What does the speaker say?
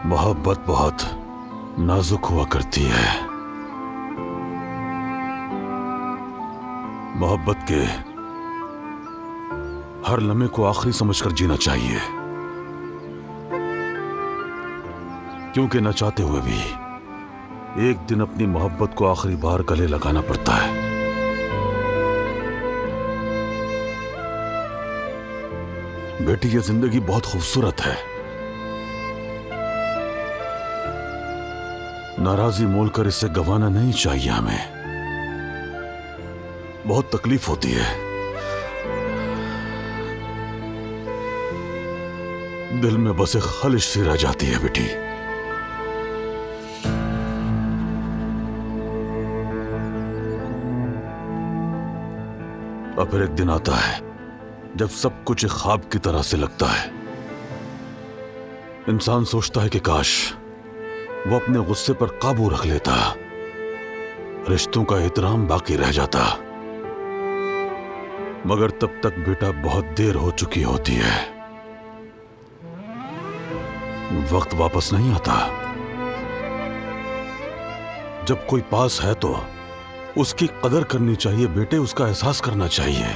मोहब्बत बहुत नाजुक हुआ करती है। मोहब्बत के हर लम्हे को आखिरी समझकर जीना चाहिए, क्योंकि न चाहते हुए भी एक दिन अपनी मोहब्बत को आखिरी बार गले लगाना पड़ता है। बेटी, ये जिंदगी बहुत खूबसूरत है। नाराजगी मोलकर इसे गंवाना नहीं चाहिए हमें। बहुत तकलीफ होती है, दिल में बस एक खलिश सी रह जाती है बेटी। और फिर एक दिन आता है जब सब कुछ एक ख्वाब की तरह से लगता है। इंसान सोचता है कि काश वो अपने गुस्से पर काबू रख लेता, रिश्तों का एहतराम बाकी रह जाता। मगर तब तक बेटा बहुत देर हो चुकी होती है। वक्त वापस नहीं आता। जब कोई पास है तो उसकी कदर करनी चाहिए बेटे, उसका एहसास करना चाहिए।